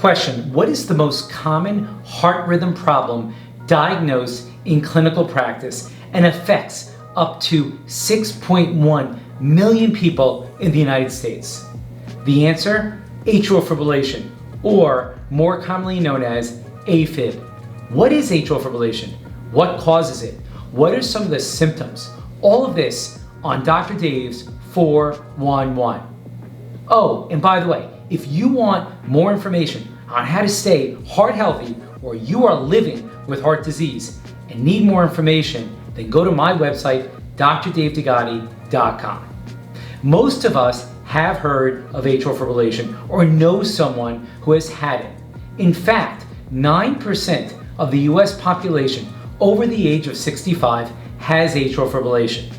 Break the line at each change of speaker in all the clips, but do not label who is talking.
Question: what is the most common heart rhythm problem diagnosed in clinical practice and affects up to 6.1 million people in the United States? The answer: atrial fibrillation, or more commonly known as AFib. What is atrial fibrillation? What causes it? What are some of the symptoms? All of this on Dr. Dave's 411. Oh, and by the way, if you want more information on how to stay heart healthy, or you are living with heart disease and need more information, then go to my website, drdavedegatti.com. Most of us have heard of atrial fibrillation or know someone who has had it. In fact, 9% of the US population over the age of 65 has atrial fibrillation.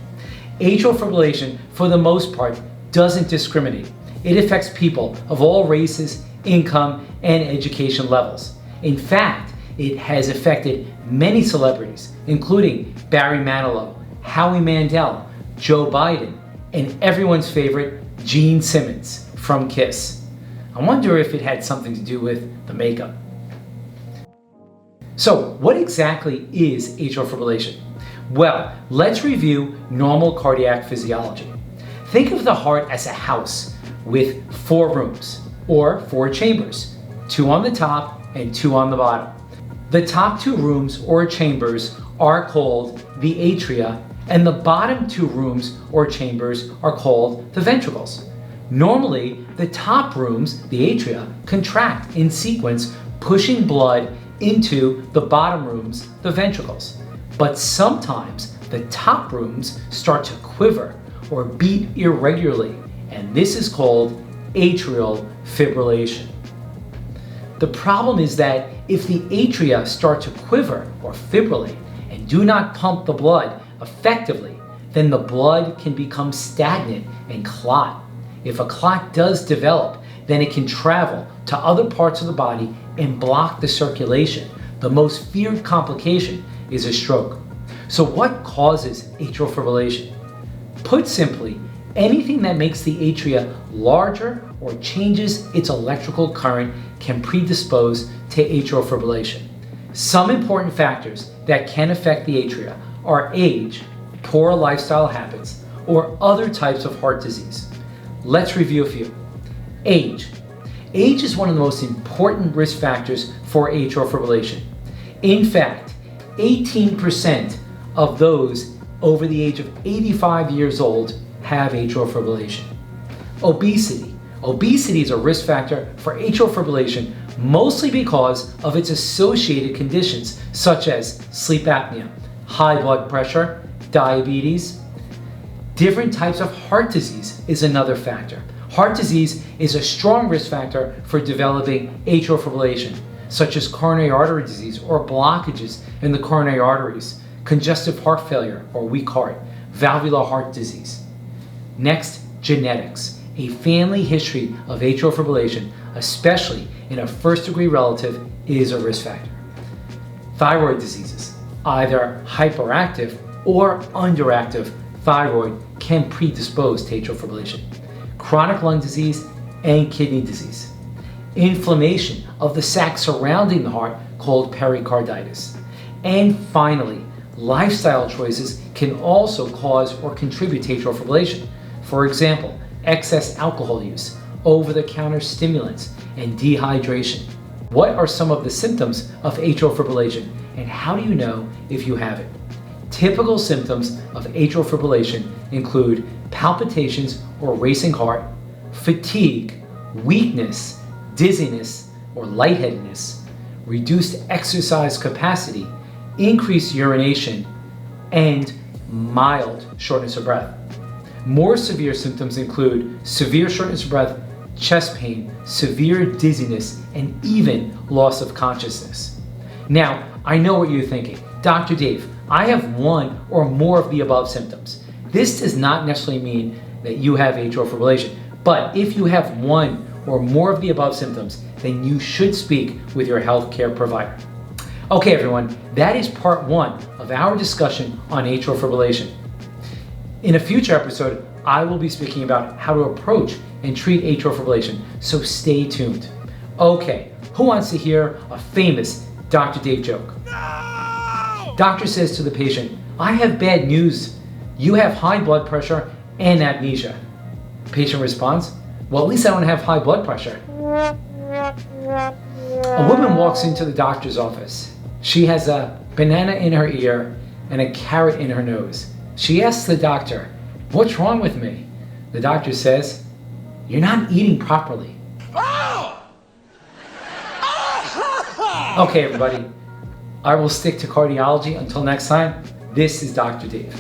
Atrial fibrillation, for the most part, doesn't discriminate. It affects people of all races, income, and education levels. In fact, it has affected many celebrities, including Barry Manilow, Howie Mandel, Joe Biden, and everyone's favorite, Gene Simmons from Kiss. I wonder if it had something to do with the makeup. So, what exactly is atrial fibrillation? Well, let's review normal cardiac physiology. Think of the heart as a house with 4 rooms, or 4 chambers, 2 on the top and 2 on the bottom. The top 2 rooms or chambers are called the atria, and the bottom 2 rooms or chambers are called the ventricles. Normally, the top rooms, the atria, contract in sequence, pushing blood into the bottom rooms, the ventricles. But sometimes the top rooms start to quiver or beat irregularly, and this is called atrial fibrillation. The problem is that if the atria start to quiver or fibrillate and do not pump the blood effectively, then the blood can become stagnant and clot. If a clot does develop, then it can travel to other parts of the body and block the circulation. The most feared complication is a stroke. So what causes atrial fibrillation? Put simply, anything that makes the atria larger or changes its electrical current can predispose to atrial fibrillation. Some important factors that can affect the atria are age, poor lifestyle habits, or other types of heart disease. Let's review a few. Age. Age is one of the most important risk factors for atrial fibrillation. In fact, 18% of those over the age of 85 years old have atrial fibrillation. Obesity. Obesity is a risk factor for atrial fibrillation, mostly because of its associated conditions such as sleep apnea, high blood pressure, diabetes. Different types of heart disease is another factor. Heart disease is a strong risk factor for developing atrial fibrillation, such as coronary artery disease or blockages in the coronary arteries, congestive heart failure or weak heart, valvular heart disease. Next, genetics. A family history of atrial fibrillation, especially in a first-degree relative, is a risk factor. Thyroid diseases, either hyperactive or underactive thyroid, can predispose to atrial fibrillation. Chronic lung disease and kidney disease. Inflammation of the sac surrounding the heart, called pericarditis. And finally, lifestyle choices can also cause or contribute to atrial fibrillation. For example, excess alcohol use, over-the-counter stimulants, and dehydration. What are some of the symptoms of atrial fibrillation, and how do you know if you have it? Typical symptoms of atrial fibrillation include palpitations or racing heart, fatigue, weakness, dizziness or lightheadedness, reduced exercise capacity, increased urination, and mild shortness of breath. More severe symptoms include severe shortness of breath, chest pain, severe dizziness, and even loss of consciousness. Now, I know what you're thinking. Dr. Dave, I have one or more of the above symptoms. This does not necessarily mean that you have atrial fibrillation, but if you have one or more of the above symptoms, then you should speak with your healthcare provider. Okay, everyone, that is part 1 of our discussion on atrial fibrillation. In a future episode, I will be speaking about how to approach and treat atrial fibrillation, so stay tuned. Okay, who wants to hear a famous Dr. Dave joke? No! Doctor says to the patient, I have bad news. You have high blood pressure and amnesia. Patient responds, well, at least I don't have high blood pressure. A woman walks into the doctor's office. She has a banana in her ear and a carrot in her nose. She asks the doctor, what's wrong with me? The doctor says, you're not eating properly. Okay, everybody. I will stick to cardiology until next time. This is Dr. Dave.